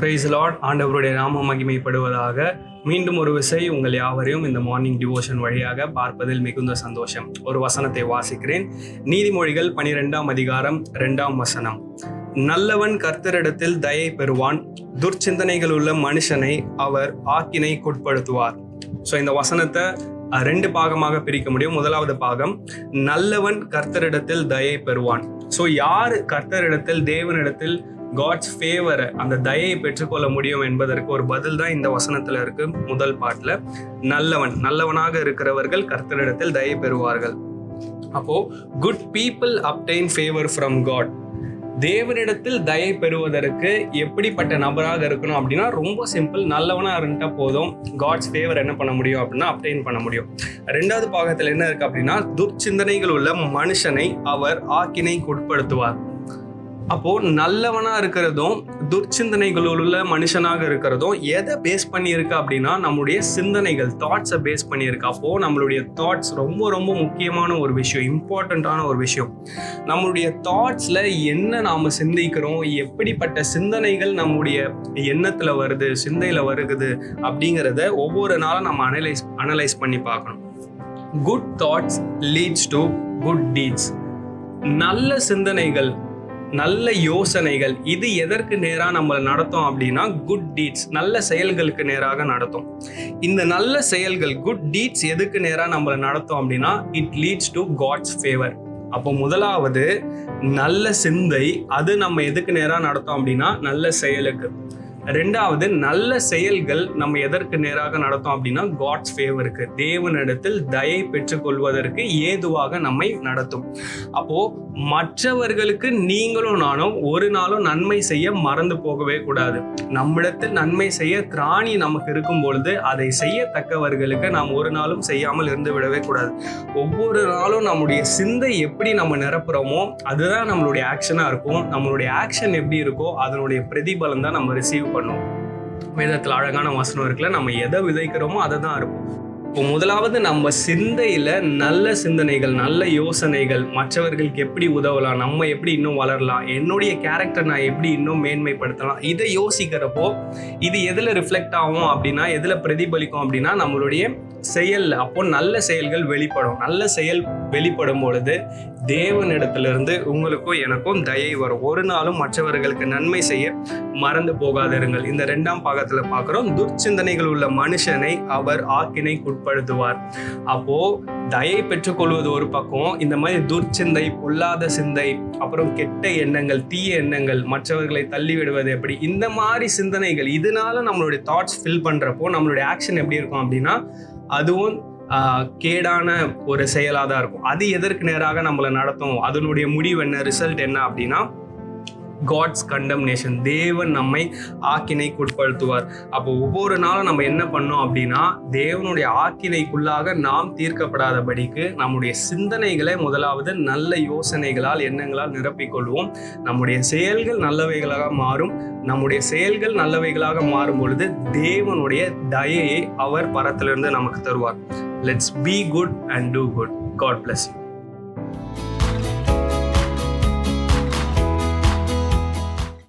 Price Lord. ஆண்டவருடைய நாம மகிமைப்படுவதாக. மீண்டும் ஒரு விசை உங்கள் யாவரையும் இந்த மார்னிங் டிவோஷன் வழியாக பார்ப்பதில் மிகுந்த சந்தோஷம். ஒரு வசனத்தை வாசிக்கிறேன். நீதிமொழிகள் 12ஆம் அதிகாரம் 2ஆம் வசனம். நல்லவன் கர்த்தரிடத்தில் தயை பெறுவான், துர்ச்சிந்தனைகள் உள்ள மனுஷனை அவர் ஆக்கினைக்குட்படுத்துவார். ஸோ இந்த வசனத்தை 2 பாகமாக பிரிக்க முடியும். முதலாவது பாகம், நல்லவன் கர்த்தரிடத்தில் தயை பெறுவான். ஸோ யார் கர்த்தரிடத்தில், தேவனிடத்தில் காட்ஸ் ஃபேவரை, அந்த தயையை பெற்றுக்கொள்ள முடியும் என்பதற்கு ஒரு பதில் தான் இந்த வசனத்துல இருக்கு. முதல் பாட்டுல, நல்லவனாக இருக்கிறவர்கள் கர்த்தரிடத்தில் தயை பெறுவார்கள். அப்போ good people obtain favour from God. தேவனிடத்தில் தயை பெறுவதற்கு எப்படிப்பட்ட நபராக இருக்கணும் அப்படின்னா, ரொம்ப சிம்பிள். நல்லவனா இருந்துட்டா போதும், காட்ஸ் ஃபேவர் என்ன பண்ண முடியும் அப்படின்னா அப்டைன் பண்ண முடியும். 2வது பாகத்தில் என்ன இருக்கு அப்படின்னா, துர்ச்சிந்தனைகள் உள்ள மனுஷனை அவர் ஆக்கினைக்குட்படுத்துவார். அப்போ நல்லவனா இருக்கிறதும் துர்ச்சிந்தனைகள் உள்ள மனுஷனாக இருக்கிறதும் எதை பேஸ் பண்ணி இருக்கு அப்படின்னா, நம்மளுடைய சிந்தனைகள், தாட்ஸை பேஸ் பண்ணி இருக்கு. அப்போ நம்மளுடைய தாட்ஸ் ரொம்ப ரொம்ப முக்கியமான ஒரு விஷயம், இம்பார்ட்டண்ட்டான ஒரு விஷயம். நம்மளுடைய தாட்ஸ்ல என்ன நாம சிந்திக்கிறோம், எப்படிப்பட்ட சிந்தனைகள் நம்முடைய எண்ணத்துல வருது, சிந்தையில வருகுது அப்படிங்கிறத ஒவ்வொரு நாளும் நம்ம அனலைஸ் பண்ணி பார்க்கணும். Good thoughts leads to good deeds. நல்ல சிந்தனைகள், நல்ல யோசனைகள், இது எதற்கு நேராக நம்ம நடத்தும் அப்படின்னா குட் டீட்ஸ், நல்ல செயல்களுக்கு நேராக நடத்தும். இந்த நல்ல செயல்கள், குட் டீட்ஸ் எதுக்கு நேராக நம்மளை நடத்தும் அப்படின்னா, it leads to God's favour. அப்போ முதலாவது நல்ல சிந்தை, அது நம்ம எதுக்கு நேராக நடத்தும் அப்படின்னா நல்ல செயலுக்கு. 2வது நல்ல செயல்கள் நம்ம எதற்கு நேராக நடத்தும் அப்படின்னா காட்ஸ் ஃபேவருக்கு, தேவனிடத்தில் தயை பெற்றுக்கொள்வதற்கு ஏதுவாக நம்மை நடத்தும். அப்போ மற்றவர்களுக்கு நீங்களும் நானும் ஒரு நாளும் நன்மை செய்ய மறந்து போகவே கூடாது. நம்மிடத்தில் நன்மை செய்ய திராணி நமக்கு இருக்கும் பொழுது அதை செய்யத்தக்கவர்களுக்கு நாம் ஒரு நாளும் செய்யாமல் இருந்து விடவே கூடாது. ஒவ்வொரு நாளும் நம்முடைய சிந்தை எப்படி நம்ம நிரப்புறோமோ அதுதான் நம்மளுடைய ஆக்ஷனா இருக்கும். நம்மளுடைய ஆக்ஷன் எப்படி இருக்கோ அதனுடைய பிரதிபலன் தான் நம்ம ரிசீவ் பண்ணும். வேதத்தில் அழகான வசனம் இருக்குல்ல, நம்ம எதை விதைக்கிறோமோ அதை தான் இருக்கும். இப்போ முதலாவது நம்ம சிந்தையில நல்ல சிந்தனைகள், நல்ல யோசனைகள், மற்றவர்களுக்கு எப்படி உதவலாம், நம்ம எப்படி இன்னும் வளரலாம், என்னுடைய கேரக்டர் நான் எப்படி இன்னும் மேன்மைப்படுத்தலாம், இதை யோசிக்கிறப்போ இது எதில் ரிஃப்ளெக்ட் ஆகும் அப்படின்னா, எதில் பிரதிபலிக்கும் அப்படின்னா நம்மளுடைய செயல். அப்போ நல்ல செயல்கள் வெளிப்படும். நல்ல செயல் வெளிப்படும் பொழுது தேவனிடத்திலிருந்து உங்களுக்கும் எனக்கும் தயை வரும். ஒரு நாளும் மற்றவர்களுக்கு நன்மை செய்ய மறந்து போகாதிருங்கள். இந்த 2ஆம் பாகத்துல பார்க்கிறோம், துர்ச்சிந்தனைகள் உள்ள மனுஷனை அவர் ஆக்கினைக்குட்படுத்துவார். அப்போ தயை பெற்றுக்கொள்வது ஒரு பக்கம், இந்த மாதிரி துர்ச்சிந்தை, பொல்லாத சிந்தை, அப்புறம் கெட்ட எண்ணங்கள், தீய எண்ணங்கள், மற்றவர்களை தள்ளிவிடுவது எப்படி, இந்த மாதிரி சிந்தனைகள், இதனால நம்மளுடைய தாட்ஸ் ஃபில் பண்றப்போ நம்மளுடைய ஆக்ஷன் எப்படி இருக்கும் அப்படின்னா அதுவும் கேடான ஒரு செயலாக தான் இருக்கும். அது எதற்கு நேராக நம்மளை நடத்தும், அதனுடைய முடிவு என்ன, ரிசல்ட் என்ன அப்படின்னா காட்ஸ் கண்டம்னேஷன், தேவன் நம்மை ஆக்கினைக்குட்படுத்துவார். அப்போ ஒவ்வொரு நாளும் நம்ம என்ன பண்ணோம் அப்படின்னா, தேவனுடைய ஆக்கினைக்குள்ளாக நாம் தீர்க்கப்படாதபடிக்கு நம்முடைய சிந்தனைகளை முதலாவது நல்ல யோசனைகளால், எண்ணங்களால் நிரப்பிக்கொள்வோம். நம்முடைய செயல்கள் நல்லவைகளாக மாறும். நம்முடைய செயல்கள் நல்லவைகளாக மாறும் பொழுது தேவனுடைய தயையை அவர் பரத்திலிருந்து நமக்கு தருவார். Let's be good and do good. God bless you.